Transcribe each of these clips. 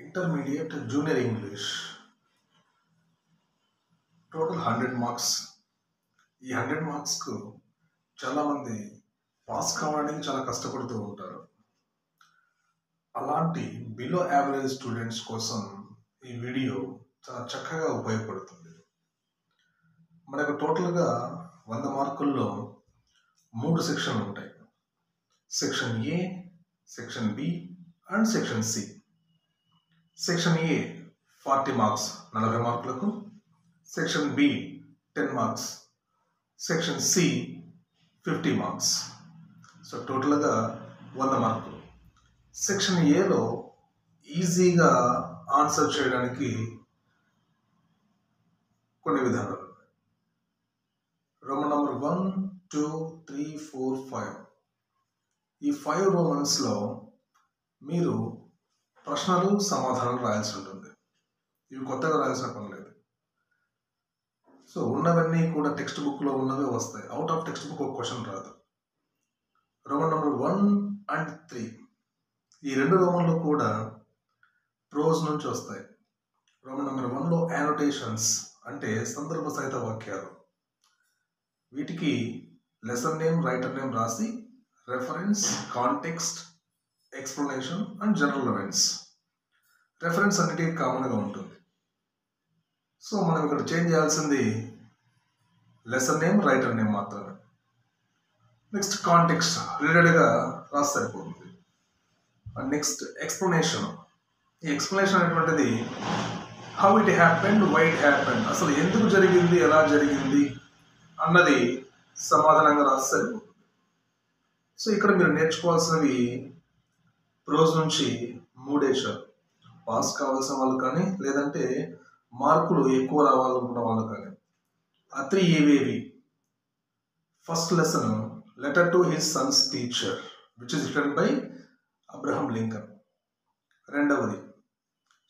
Intermediate junior English total 100 marks. ఈ 100 మార్క్స్కు చాలామంది pass కావడానికి చాలా కష్టపడుతూ ఉంటారు. అలాంటి బిలో యావరేజ్ స్టూడెంట్స్ కోసం ఈ వీడియో చాలా చక్కగా ఉపయోగపడుతుంది. మనకు టోటల్గా 100 మార్కుల్లో 3 సెక్షన్లు ఉంటాయి. Section A, section B and section C. Section A 40 marks 40 మార్కులకు, section B 10 marks, section C 50 marks. So టోటల్గా 100 మార్కులు. సెక్షన్ ఏలో ఈజీగా ఆన్సర్ చేయడానికి కొన్ని విధానాలు. Roman number 1, 2, 3, 4, 5. ఈ 5 రోమన్స్లో మీరు ప్రశ్నలు సమాధానాలు రాయాల్సి ఉంటుంది. ఇవి కొత్తగా రాయాల్సిన పని లేదు. సో ఉన్నవన్నీ కూడా టెక్స్ట్ బుక్లో ఉన్నవే వస్తాయి. అవుట్ ఆఫ్ టెక్స్ట్ బుక్ ఒక క్వశ్చన్ రాదు. రోమన్ నెంబర్ 1 అండ్ 3 ఈ 2 రోమన్లు కూడా ప్రోజ్ నుంచి వస్తాయి. రోమన్ నెంబర్ 1లో యానోటేషన్స్ అంటే సందర్భ సహిత వాక్యాలు. వీటికి లెసన్ నేమ్, రైటర్ నేమ్ రాసి reference, context, explanation and general events. Reference అన్నిటికీ కామన్గా ఉంటుంది. సో మనం ఇక్కడ చేంజ్ చేయాల్సింది లెసన్ నేమ్, రైటర్ నేమ్ మాత్రమే. నెక్స్ట్ కాంటెక్స్ట్ రిలేటెడ్గా రాసి సరిపోతుంది. And next explanation. ఈ ఎక్స్ప్లెనేషన్ అనేటువంటిది how it happened, why it happened, అసలు ఎందుకు జరిగింది, ఎలా జరిగింది అన్నది సమాధానంగా రాసి సరిపోతుంది. సో ఇక్కడ మీరు నేర్చుకోవాల్సినవి ప్రోజ్ నుంచి 3 చాలు. పాస్ కావాల్సిన వాళ్ళు కానీ, లేదంటే మార్కులు ఎక్కువ రావాలనుకున్న వాళ్ళు కానీ. ఆ 3 ఏవేవి? First lesson letter to his son's teacher which is written by Abraham Lincoln. రెండవది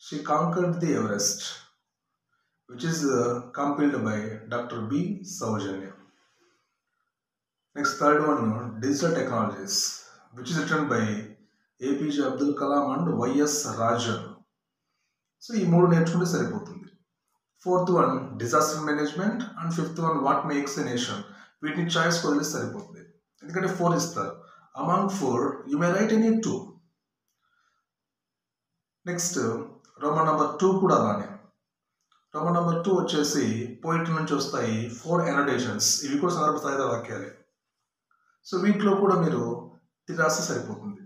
she conquered the Everest which is compiled by doctor B Soujanya. Next third one digital technologies which is written by APJ Abdul Kalam and YS Rajan. So ఈ 3 నేర్చుకుంటే సరిపోతుంది. Fourth one disaster management and fifth one what makes a nation. వీటిని choice వదిలేసి సరిపోతుంది, ఎందుకంటే 4 ఇస్తారు. Among 4 you may write any 2. Next roman number 2 కూడా అలానే. రోమన్ నెంబర్ 2 వచ్చేసి పోయిట్ నుంచి వస్తాయి 4 అనోటేషన్స్. ఇవి కూడా సందర్భ సహిత వాక్యాలే. సో వీటిలో కూడా మీరు 3 రాస్తే సరిపోతుంది.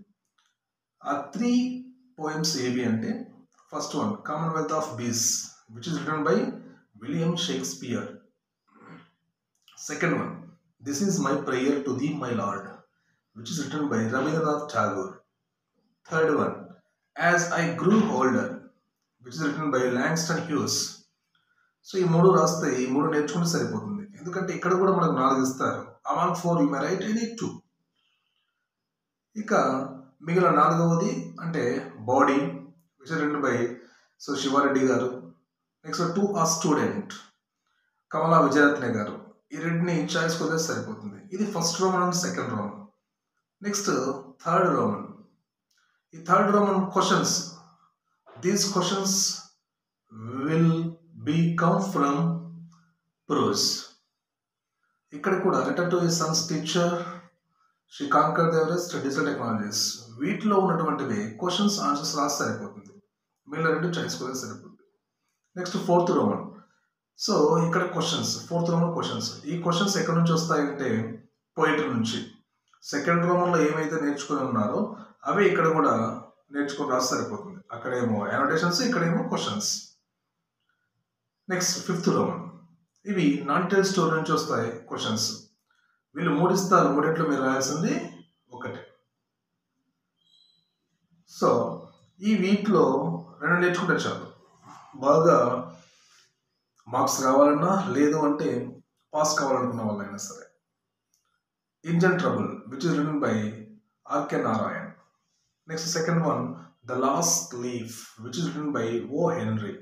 ఆ 3 పోయమ్స్ ఏవి అంటే first one commonwealth of bees which is written by William Shakespeare. Second one this is my prayer to the my lord which is written by Rabindranath Tagore. Third one as I grew older which is written by Langston Hughes. So ఈ 3 రాస్తే ఈ 3 నేర్చుకుంటే సరిపోతుంది, ఎందుకంటే ఇక్కడ కూడా మనకు 4 ఇస్తారు. Among 4 you may write any 2. ఇక మిగిలిన 4వది అంటే body which is written by so Sivareddy గారు. Next to a student Kamala Wijeratne గారు. ఈ 2ని చాయిస్ కొద్దిగా సరిపోతుంది. ఇది first roman and second roman. Next third roman. ఈ third roman questions, these questions will be come from prose. ఇక్కడ కూడా letter to his son's teacher, she conquered the Everest, digital technologies. వీటిలో ఉన్నటువంటివి క్వశ్చన్స్ ఆన్సర్స్ రాసి సరిపోతుంది. మిగిలిన 2 choice కూడా సరిపోతుంది. Next fourth Roman. సో ఇక్కడ క్వశ్చన్స్, ఫోర్త్ రోమన్ క్వశ్చన్స్. ఈ క్వశ్చన్స్ ఎక్కడి నుంచి వస్తాయంటే పోయిటరీ నుంచి. సెకండ్ రోమన్లో ఏమైతే నేర్చుకుని ఉన్నారో అవే ఇక్కడ కూడా నేర్చుకుని రాసి సరిపోతుంది. అక్కడేమో అనోటేషన్స్, ఇక్కడేమో క్వశ్చన్స్. Next fifth Roman. ఇవి నాన్ టెల్ స్టోరీ నుంచి వస్తాయి క్వశ్చన్స్. వీళ్ళు 3 ఇస్తారు, 3 మీరు రాయాల్సింది 1. సో ఈ వీటిలో 2 నేర్చుకుంటే చాలు. బాగా మార్క్స్ రావాలన్నా, లేదు అంటే పాస్ కావాలనుకున్న వాళ్ళైనా సరే. Engine trouble which is written by RK Narayan. Next second one the last leaf which is written by O Henry.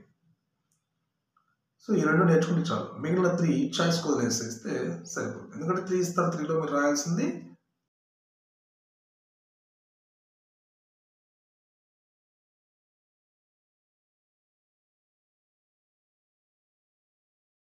So ఈ 2 నేర్చుకుంటే చాలు. మిగిలిన 3 చాయిస్ వదిలేసేస్తే సరిపోతుంది, ఎందుకంటే 3 ఇస్తారు. 3లో మీరు రాయాల్సింది